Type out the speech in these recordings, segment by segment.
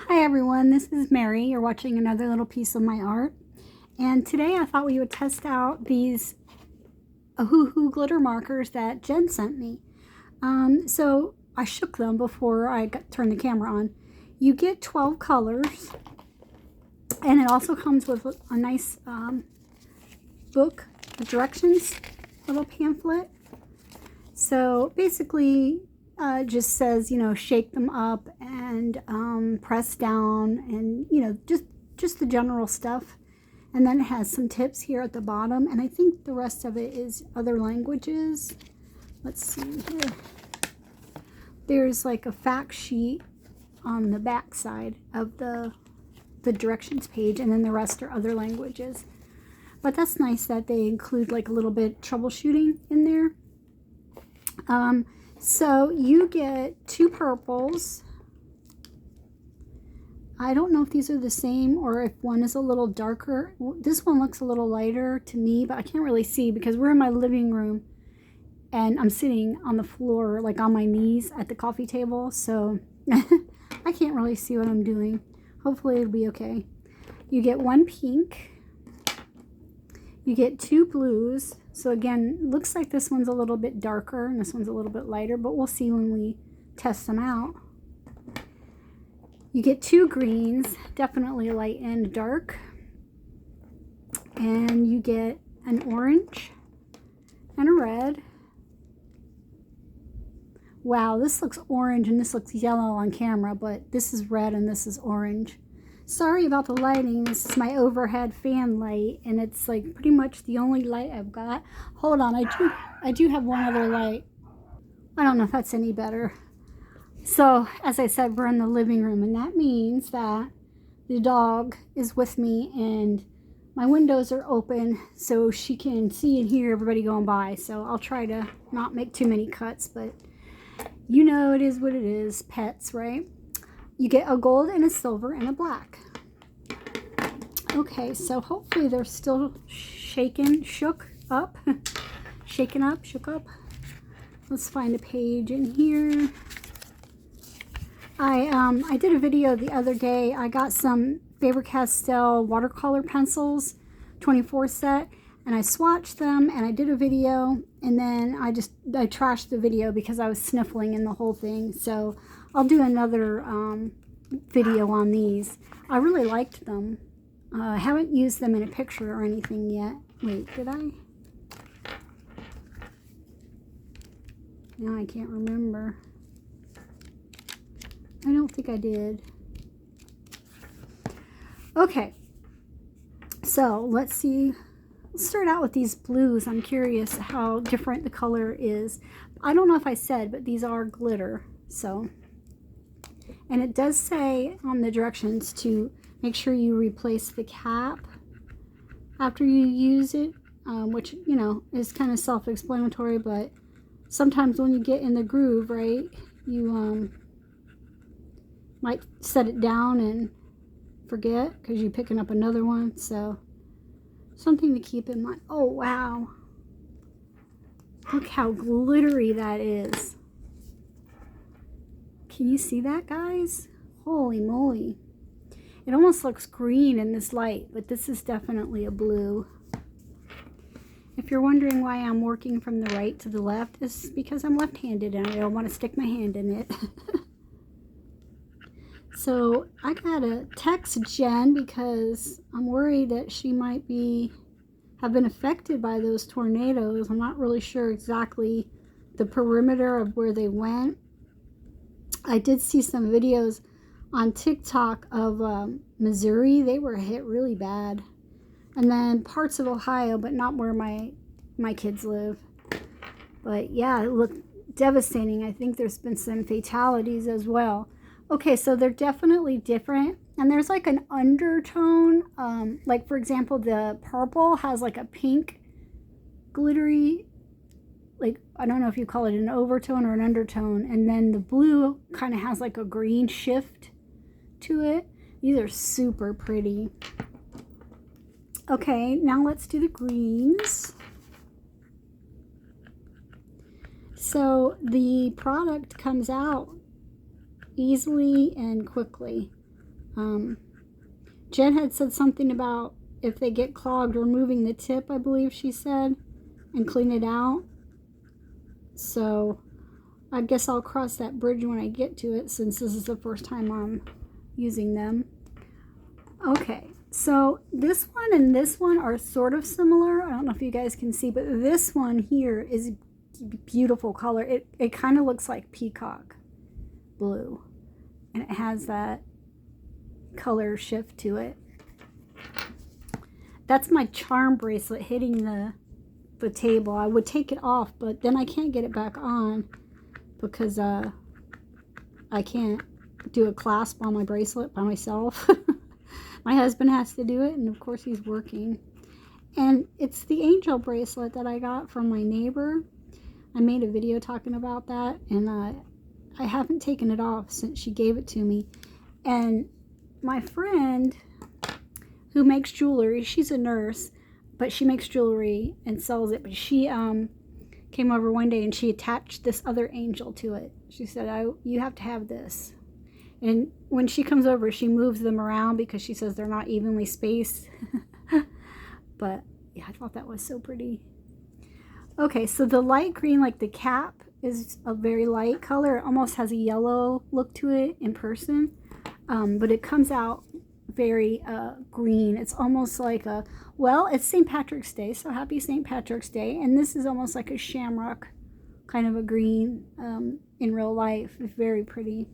Hi everyone, this is Mary. You're watching another little piece of my art. And today I thought we would test out these Ohuhu Glitter Markers that Jen sent me. So I shook them before I turned the camera on. You get 12 colors, and it also comes with a nice book, directions, little pamphlet. So basically, just says, shake them up and press down and, just the general stuff. And then it has some tips here at the bottom. And I think the rest of it is other languages. Let's see here. There's like a fact sheet on the back side of the directions page. And then the rest are other languages. But that's nice that they include like a little bit troubleshooting in there. So you get 2 purples. I don't know if these are the same or if one is a little darker. This one looks a little lighter to me, but I can't really see because we're in my living room and I'm sitting on the floor, like on my knees at the coffee table. So I can't really see what I'm doing. Hopefully it'll be okay. You get 1 pink. You get 2 blues. So again, looks like this one's a little bit darker and this one's a little bit lighter, but we'll see when we test them out. You get 2 greens, definitely light and dark. And you get an orange and a red. Wow, this looks orange and this looks yellow on camera, but this is red and this is orange. Sorry about the lighting. This is my overhead fan light, and it's like pretty much the only light I've got. Hold on, I do have one other light. I don't know if that's any better. So, as I said, we're in the living room, and that means that the dog is with me, and my windows are open so she can see and hear everybody going by. So I'll try to not make too many cuts, but it is what it is. Pets, right? You get a gold and a silver and a black. Okay, so hopefully they're still shook up. Shaken up, shook up. Let's find a page in here. I did a video the other day. I got some Faber-Castell watercolor pencils, 24 set, and I swatched them and I did a video, and then I trashed the video because I was sniffling in the whole thing. So I'll do another video on these. I really liked them. I haven't used them in a picture or anything yet. Wait, did I? Now I can't remember. I don't think I did. Okay, so let's see. Let's start out with these blues. I'm curious how different the color is. I don't know if I said, but these are glitter. So, and it does say on the directions to make sure you replace the cap after you use it, which, is kind of self-explanatory, but sometimes when you get in the groove, right, you might set it down and forget because you're picking up another one. So something to keep in mind. Oh, wow. Look how glittery that is. Can you see that, guys? Holy moly. It almost looks green in this light, but this is definitely a blue. If you're wondering why I'm working from the right to the left, it's because I'm left-handed and I don't want to stick my hand in it. So I gotta text Jen because I'm worried that she might have been affected by those tornadoes. I'm not really sure exactly the perimeter of where they went. I did see some videos on TikTok of Missouri. They were hit really bad. And then parts of Ohio, but not where my kids live. But yeah, it looked devastating. I think there's been some fatalities as well. Okay, so they're definitely different. And there's like an undertone. Like, for example, the purple has like a pink glittery, like, I don't know if you call it an overtone or an undertone. And then the blue kind of has like a green shift to it. These are super pretty. Okay, now let's do the greens. So the product comes out easily and quickly. Jen had said something about if they get clogged, removing the tip, I believe she said, and clean it out. So I guess I'll cross that bridge when I get to it, since this is the first time I'm using them. Okay, so this one and this one are sort of similar. I don't know if you guys can see, but this one here is beautiful color. It kind of looks like peacock blue, and it has that color shift to it. That's my charm bracelet hitting the table. I would take it off, but then I can't get it back on because I can't do a clasp on my bracelet by myself. My husband has to do it, and of course he's working. And it's the angel bracelet that I got from my neighbor. I made a video talking about that, and I haven't taken it off since she gave it to me. And my friend who makes jewelry, she's a nurse, but she makes jewelry and sells it. But she came over one day and she attached this other angel to it. She said, you have to have this. And when she comes over, she moves them around because she says they're not evenly spaced. But yeah, I thought that was so pretty. Okay, so the light green, like the cap, is a very light color. It almost has a yellow look to it in person. But it comes out very green. It's almost like a, well, it's St. Patrick's Day, so happy St. Patrick's Day. And this is almost like a shamrock kind of a green in real life. It's very pretty.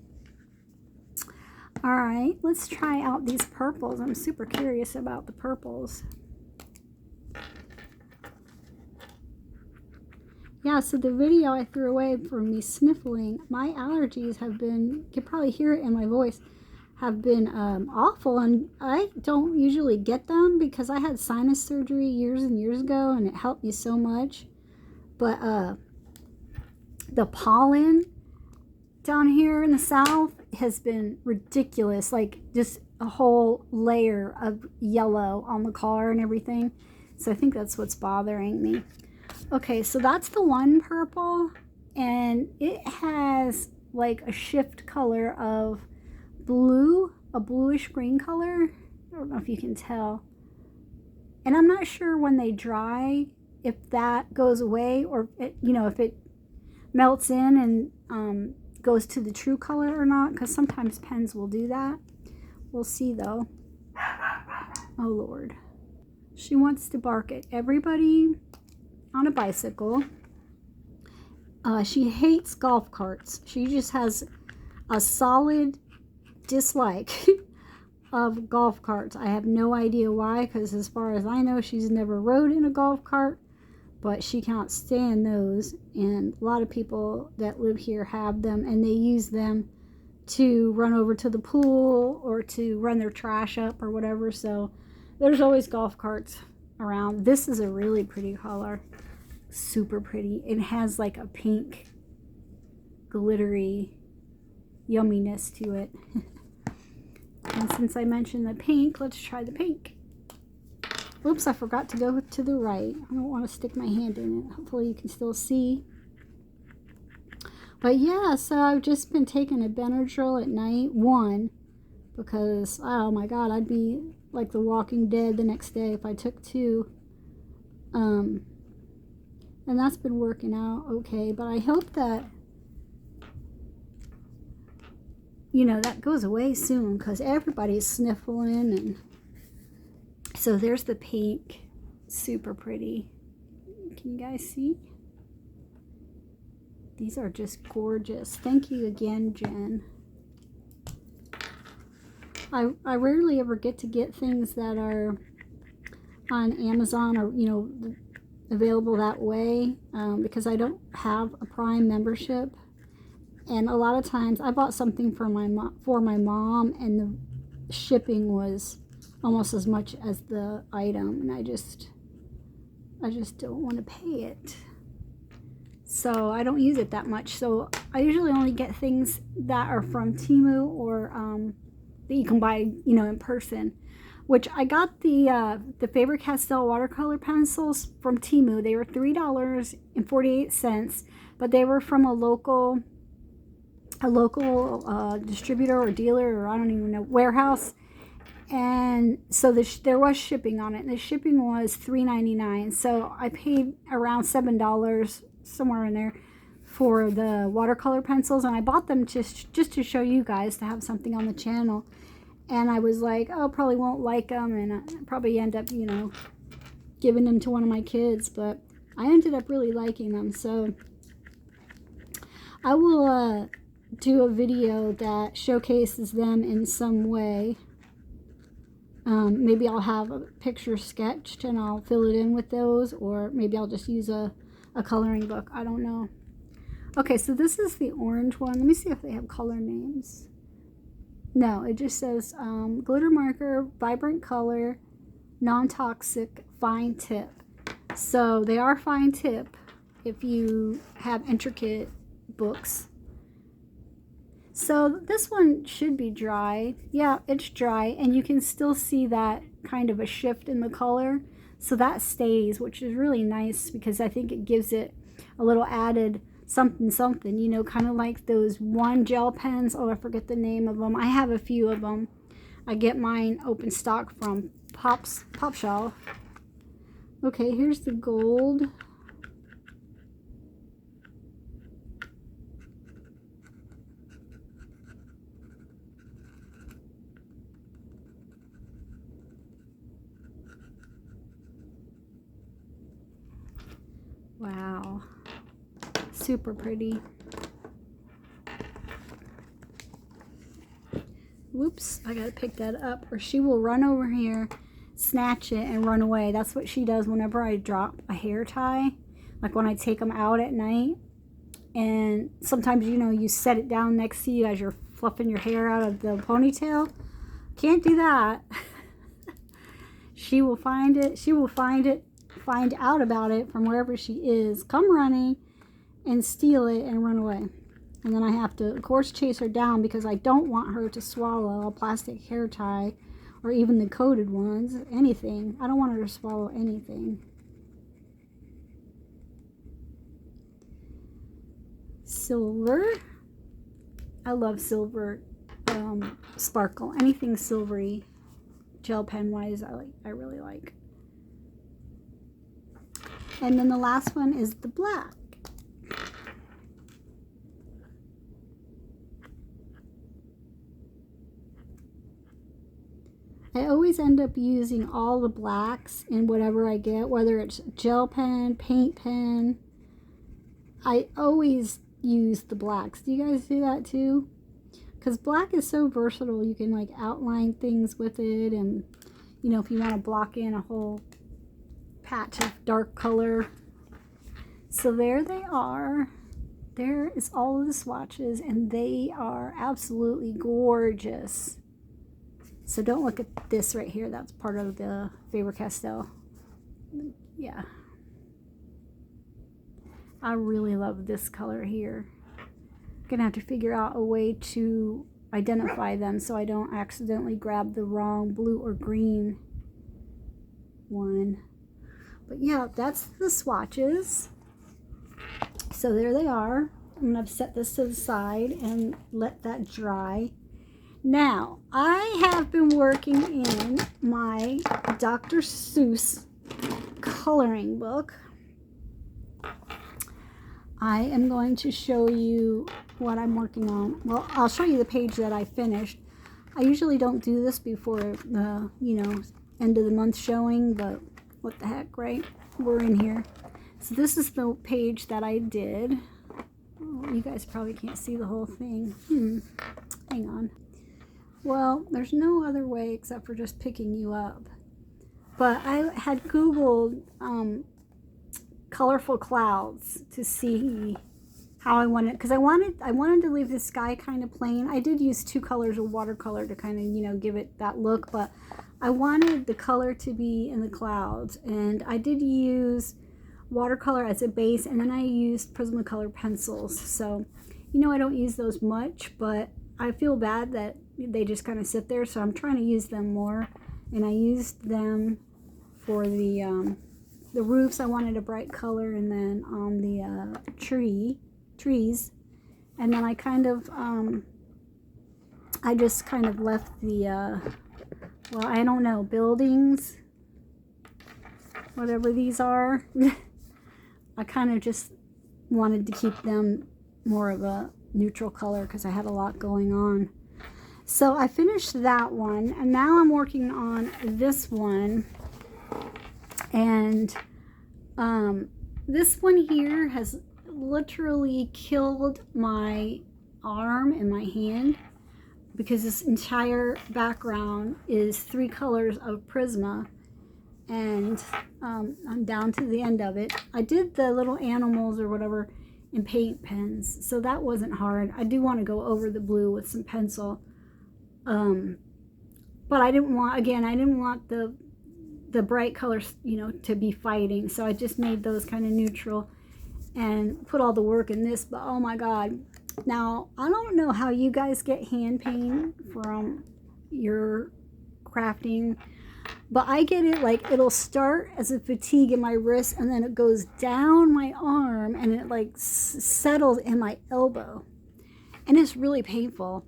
All right, let's try out these purples. I'm super curious about the purples. Yeah, so the video I threw away for me sniffling, my allergies have been, you can probably hear it in my voice, have been awful. And I don't usually get them because I had sinus surgery years and years ago, and it helped me so much. But the pollen down here in the south has been ridiculous, like just a whole layer of yellow on the car and everything. So I think that's what's bothering me. Okay, so that's the one purple, and it has like a shift color of blue, a bluish green color. I don't know if you can tell. And I'm not sure when they dry if that goes away, or it, you know, if it melts in and goes to the true color or not, because sometimes pens will do that. We'll see though. Oh Lord. She wants to bark at everybody on a bicycle. She hates golf carts. She just has a solid dislike of golf carts. I have no idea why, because as far as I know, she's never rode in a golf cart, but she can't stand those. And a lot of people that live here have them, and they use them to run over to the pool or to run their trash up or whatever. So there's always golf carts around. This is a really pretty color. Super pretty. It has like a pink glittery yumminess to it. And since I mentioned the pink, let's try the pink. Oops, I forgot to go to the right. I don't want to stick my hand in it. Hopefully you can still see. But yeah, so I've just been taking a Benadryl at night, one, because, oh my God, I'd be like the Walking Dead the next day if I took two. And that's been working out okay, but I hope that, you know, that goes away soon, because everybody's sniffling. And so there's the pink, super pretty. Can you guys see? These are just gorgeous. Thank you again, Jen. I rarely ever get things that are on Amazon or, you know, available that way, because I don't have a Prime membership. And a lot of times I bought something for my mom, and the shipping was almost as much as the item, and I just don't want to pay it. So I don't use it that much. So I usually only get things that are from Temu or that you can buy, you know, in person. Which I got the Faber-Castell watercolor pencils from Temu. They were $3.48, but they were from a local a local distributor or dealer, or I don't even know, warehouse. And so there was shipping on it, and the shipping was $3.99. So I paid around $7, somewhere in there, for the watercolor pencils, and I bought them just to show you guys, to have something on the channel. And I was like, oh, probably won't like them, and I probably end up, you know, giving them to one of my kids, but I ended up really liking them. So I will do a video that showcases them in some way. Maybe I'll have a picture sketched and I'll fill it in with those, or maybe I'll just use a coloring book. I don't know. Okay, so this is the orange one. Let me see if they have color names. No, it just says glitter marker, vibrant color, non-toxic, fine tip. So they are fine tip if you have intricate books. So this one should be dry. Yeah, it's dry, and you can still see that kind of a shift in the color. So that stays, which is really nice, because I think it gives it a little added something, you know, kind of like those one gel pens. Oh, I forget the name of them. I have a few of them. I get mine open stock from Pop Shelf. Okay, here's the gold. Wow, super pretty. Whoops, I gotta pick that up, or she will run over here, snatch it, and run away. That's what she does whenever I drop a hair tie, like when I take them out at night. And sometimes, you know, you set it down next to you as you're fluffing your hair out of the ponytail. Can't do that. She will find it. She will find out about it from wherever she is, come running and steal it and run away. And then I have to, of course, chase her down, because I don't want her to swallow a plastic hair tie, or even the coated ones, anything. I don't want her to swallow anything. Silver. I love silver sparkle. Anything silvery, gel pen wise, I really like. And then the last one is the black. I always end up using all the blacks in whatever I get, whether it's gel pen, paint pen. I always use the blacks. Do you guys do that too? Because black is so versatile. You can like outline things with it, and you know, if you want to block in a whole patch of dark color. So there they are. There is all of the swatches, and they are absolutely gorgeous. So don't look at this right here. That's part of the Faber-Castell. Yeah. I really love this color here. I'm gonna have to figure out a way to identify them so I don't accidentally grab the wrong blue or green one. But yeah, that's the swatches. So there they are. I'm gonna set this to the side and let that dry. Now, I have been working in my Dr. Seuss coloring book. I am going to show you what I'm working on. Well, I'll show you the page that I finished. I usually don't do this before the, you know, end of the month showing, but what the heck, right? We're in here. So this is the page that I did. Oh, you guys probably can't see the whole thing. Hang on. Well, there's no other way except for just picking you up. But I had Googled colorful clouds to see how I wanted, because I wanted to leave the sky kind of plain. I did use 2 colors of watercolor to kind of, you know, give it that look, but I wanted the color to be in the clouds, and I did use watercolor as a base, and then I used Prismacolor pencils. So, you know, I don't use those much, but I feel bad that they just kind of sit there, so I'm trying to use them more. And I used them for the roofs. I wanted a bright color, and then on the trees And then I kind of, I just kind of left the, well, I don't know, buildings, whatever these are. I kind of just wanted to keep them more of a neutral color because I had a lot going on. So I finished that one, and now I'm working on this one. And this one here has literally killed my arm and my hand, because this entire background is 3 colors of Prisma, and I'm down to the end of it. I did the little animals or whatever in paint pens, so that wasn't hard. I do want to go over the blue with some pencil, but I didn't want, again, I didn't want the bright colors, you know, to be fighting, so I just made those kind of neutral and put all the work in this. But oh my god, now I don't know how you guys get hand pain from your crafting, but I get it, like, it'll start as a fatigue in my wrist, and then it goes down my arm, and it like settles in my elbow, and it's really painful.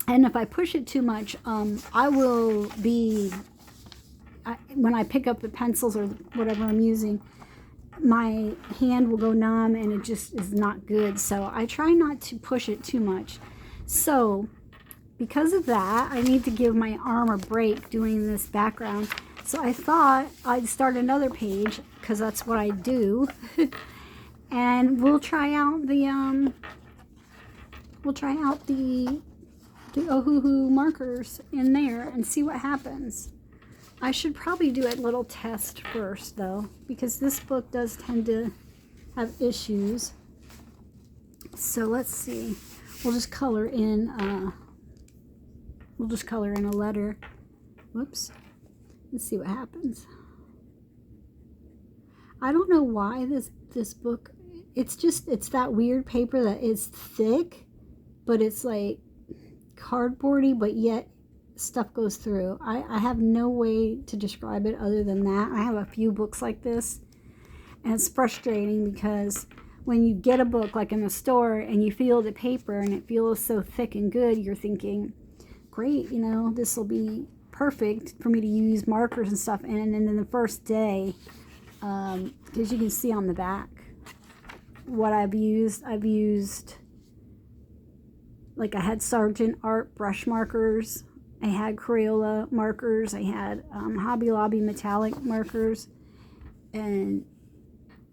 And if I push it too much, I will be, when I pick up the pencils or whatever I'm using, my hand will go numb, and it just is not good. So I try not to push it too much. So because of that, I need to give my arm a break doing this background. So I thought I'd start another page, because that's what I do. And we'll try out the Ohuhu markers in there and see what happens. I should probably do a little test first, though, because this book does tend to have issues. So let's see. We'll just color in a letter. Whoops. Let's see what happens. I don't know why this book, it's that weird paper that is thick, but it's like cardboardy, but yet stuff goes through. I have no way to describe it other than that. I have a few books like this, and it's frustrating because when you get a book like in the store and you feel the paper and it feels so thick and good, you're thinking, great, you know, this will be perfect for me to use markers and stuff in. And then the first day, because you can see on the back what I've used, like, I had Sargent Art brush markers, I had Crayola markers, I had Hobby Lobby metallic markers, and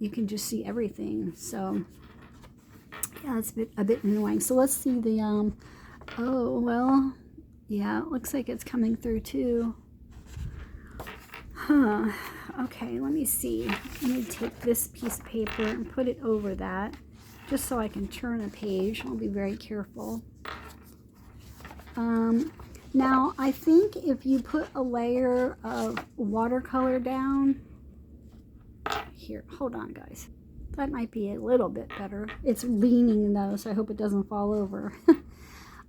you can just see everything. So yeah, it's a bit annoying. So let's see the oh, well, yeah, it looks like it's coming through too. Huh. Okay, let me see. Let me take this piece of paper and put it over that, just so I can turn a page. I'll be very careful. Now, I think if you put a layer of watercolor down, here, hold on, guys. That might be a little bit better. It's leaning though, so I hope it doesn't fall over.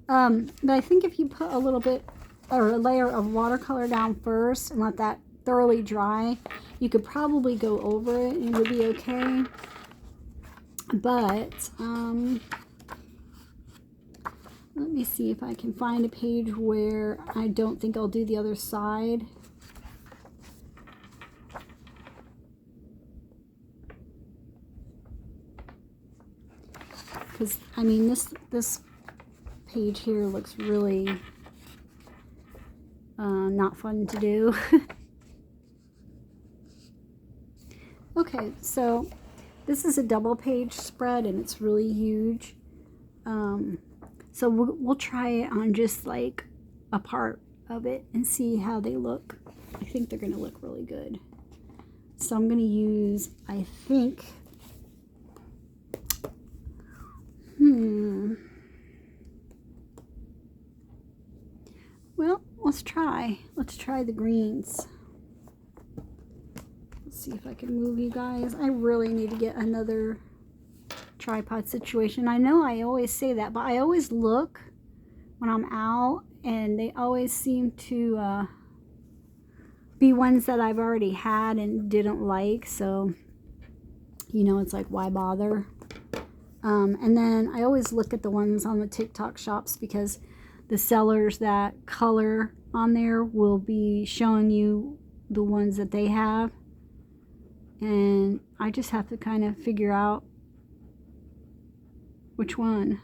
But I think if you put a little bit, or a layer of watercolor down first and let that thoroughly dry, you could probably go over it and it would be okay. But let me see if I can find a page where I don't think I'll do the other side. Because, I mean, this page here looks really not fun to do. Okay, so this is a double page spread, and it's really huge. So we'll try it on just like a part of it and see how they look. I think they're going to look really good. So I'm going to use, I think, well, let's try the greens. Let's see if I can move you guys. I really need to get another tripod situation. I know I always say that, but I always look when I'm out, and they always seem to be ones that I've already had and didn't like. So, you know, it's like, why bother? And then I always look at the ones on the TikTok shops because the sellers that color on there will be showing you the ones that they have. And I just have to kind of figure out which one.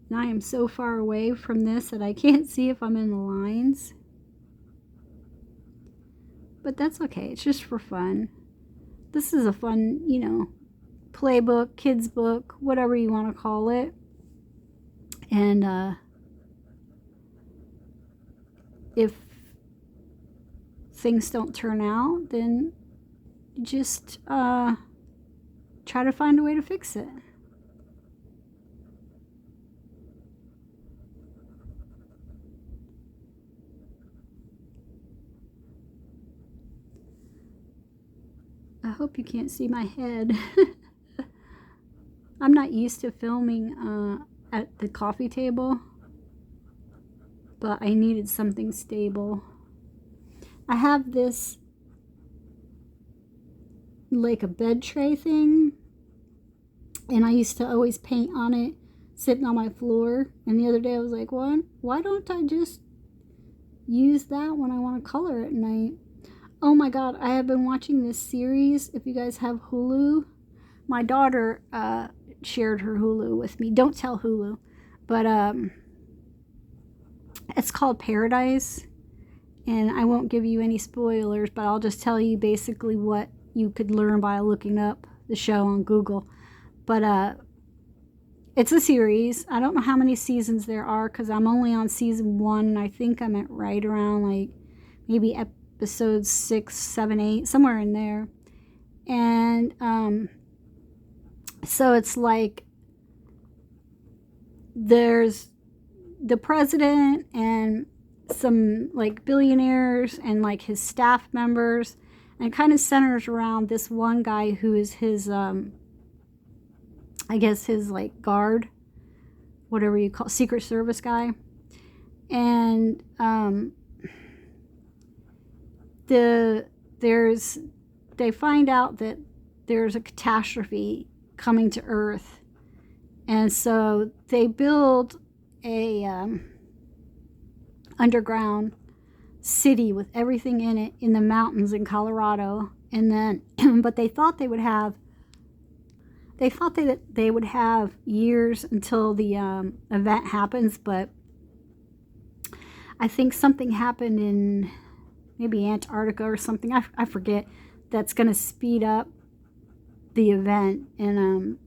And I am so far away from this that I can't see if I'm in the lines. But that's okay. It's just for fun. This is a fun, you know, playbook, kids book, whatever you want to call it. And if things don't turn out, then just try to find a way to fix it. I hope you can't see my head. I'm not used to filming at the coffee table, but I needed something stable. I have this like a bed tray thing, and I used to always paint on it sitting on my floor, and the other day I was like, well, why don't I just use that when I want to color at night? Oh my god, I have been watching this series. If you guys have Hulu, my daughter shared her Hulu with me. Don't tell Hulu, but it's called Paradise, and I won't give you any spoilers, but I'll just tell you basically what you could learn by looking up the show on Google. But it's a series. I don't know how many seasons there are because I'm only on season 1, and I think I'm at right around like maybe episodes 6, 7, 8, somewhere in there. And so it's like there's the president and some like billionaires and like his staff members, and it kind of centers around this one guy who is his I guess his like guard, whatever you call, Secret Service guy. And they find out that there's a catastrophe coming to Earth, and so they build a underground city with everything in it in the mountains in Colorado. And then but they thought they would have years until the event happens, but I think something happened in maybe Antarctica or something, I forget, that's going to speed up the event. And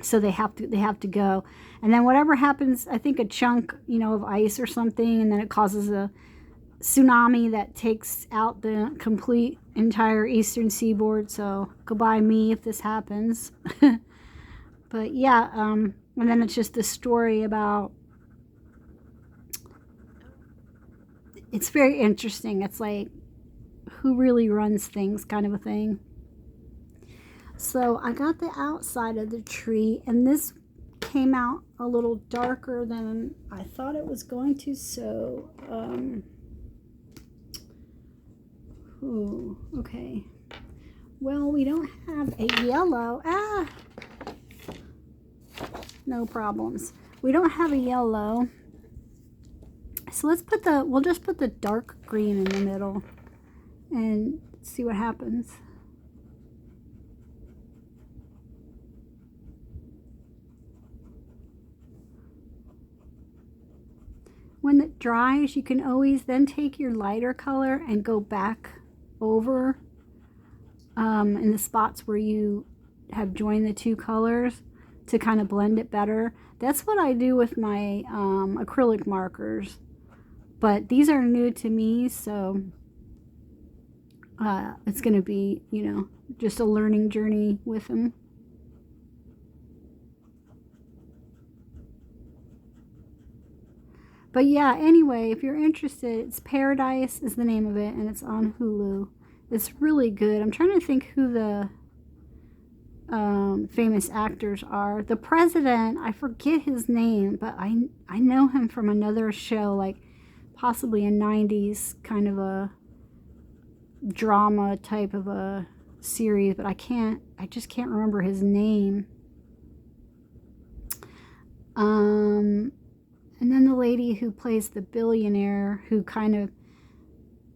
so they have to go, and then whatever happens, I think a chunk, you know, of ice or something, and then it causes a tsunami that takes out the complete entire eastern seaboard. So goodbye me if this happens. But yeah, and then it's just a story about, it's very interesting. It's like, who really runs things, kind of a thing. So I got the outside of the tree, and this came out a little darker than I thought it was going to. So okay, well, we don't have a yellow. No problems, we don't have a yellow, so we'll just put the dark green in the middle and see what happens. When it dries, you can always then take your lighter color and go back over in the spots where you have joined the two colors to kind of blend it better. That's what I do with my acrylic markers, but these are new to me, so it's going to be, you know, just a learning journey with them. But yeah, anyway, if you're interested, it's Paradise is the name of it, and it's on Hulu. It's really good. I'm trying to think who the famous actors are. The president, I forget his name, but I know him from another show, like possibly a 90s kind of a drama type of a series, but I just can't remember his name. And then the lady who plays the billionaire, who kind of,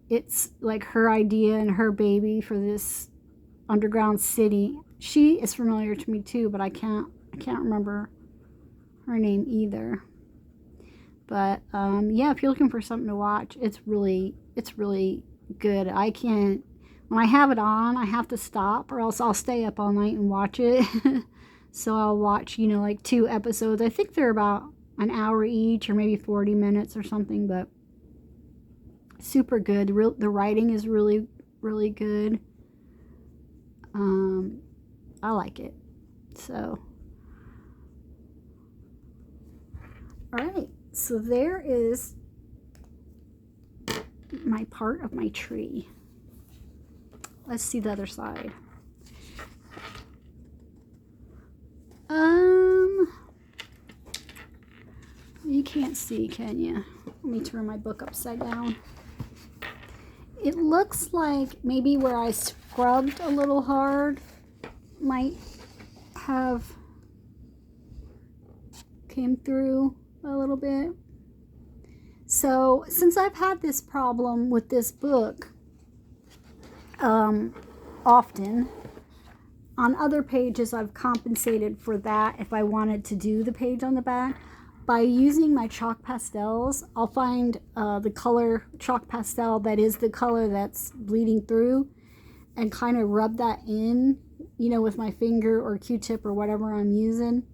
it's like her idea and her baby for this underground city. She is familiar to me too, but I can't remember her name either. But yeah, if you're looking for something to watch, it's really good. When I have it on, I have to stop, or else I'll stay up all night and watch it. So I'll watch, you know, like 2 episodes. I think they're about an hour each, or maybe 40 minutes or something, but super good. The writing is really good. I like it. So, all right. So there is my part of my tree. Let's see the other side. You can't see, can you? Let me turn my book upside down. It looks like maybe where I scrubbed a little hard might have came through a little bit. So since I've had this problem with this book often, on other pages I've compensated for that if I wanted to do the page on the back. By using my chalk pastels, I'll find the color chalk pastel that is the color that's bleeding through, and kind of rub that in, you know, with my finger or Q-tip or whatever I'm using.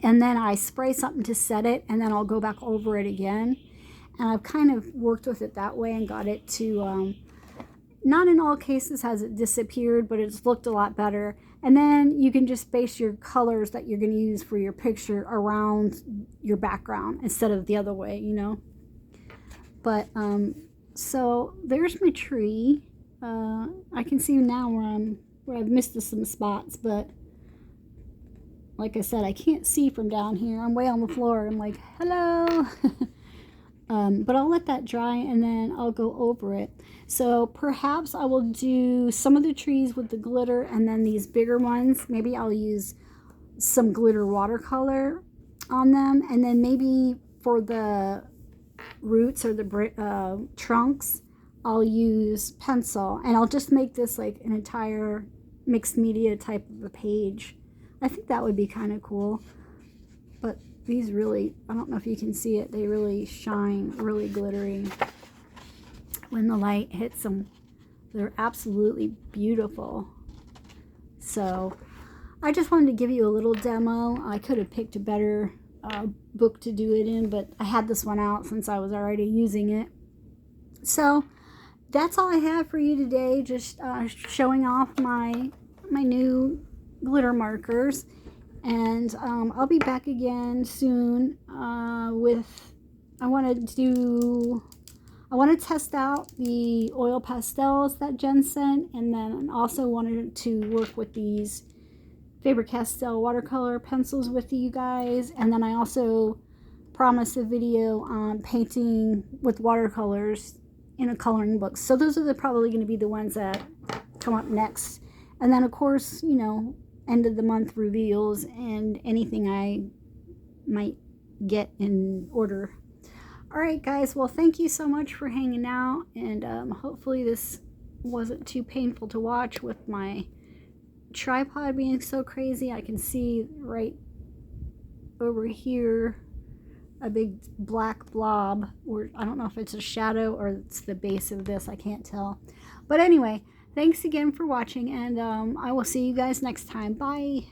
And then I spray something to set it, and then I'll go back over it again. And I've kind of worked with it that way and got it to, not in all cases has it disappeared, but it's looked a lot better. And then you can just base your colors that you're going to use for your picture around your background instead of the other way, you know. But so there's my tree. I can see now where I've missed some spots, but like I said, I can't see from down here. I'm way on the floor. I'm like, hello. But I'll let that dry, and then I'll go over it. So perhaps I will do some of the trees with the glitter, and then these bigger ones, maybe I'll use some glitter watercolor on them, and then maybe for the roots or the trunks, I'll use pencil, and I'll just make this like an entire mixed media type of a page. I think that would be kind of cool. But these really, I don't know if you can see it, they really shine, really glittery when the light hits them. They're absolutely beautiful. So I just wanted to give you a little demo. I could have picked a better book to do it in, but I had this one out since I was already using it. So that's all I have for you today, just showing off my new glitter markers. And I'll be back again soon with, I want to test out the oil pastels that Jen sent, and then also wanted to work with these Faber-Castell watercolor pencils with you guys. And then I also promised a video on painting with watercolors in a coloring book. So those are probably going to be the ones that come up next. And then of course, you know, end of the month reveals and anything I might get in order. All right, guys. Well, thank you so much for hanging out, and hopefully this wasn't too painful to watch with my tripod being so crazy. I can see right over here a big black blob, or I don't know if it's a shadow or it's the base of this. I can't tell. But anyway, thanks again for watching, and I will see you guys next time. Bye.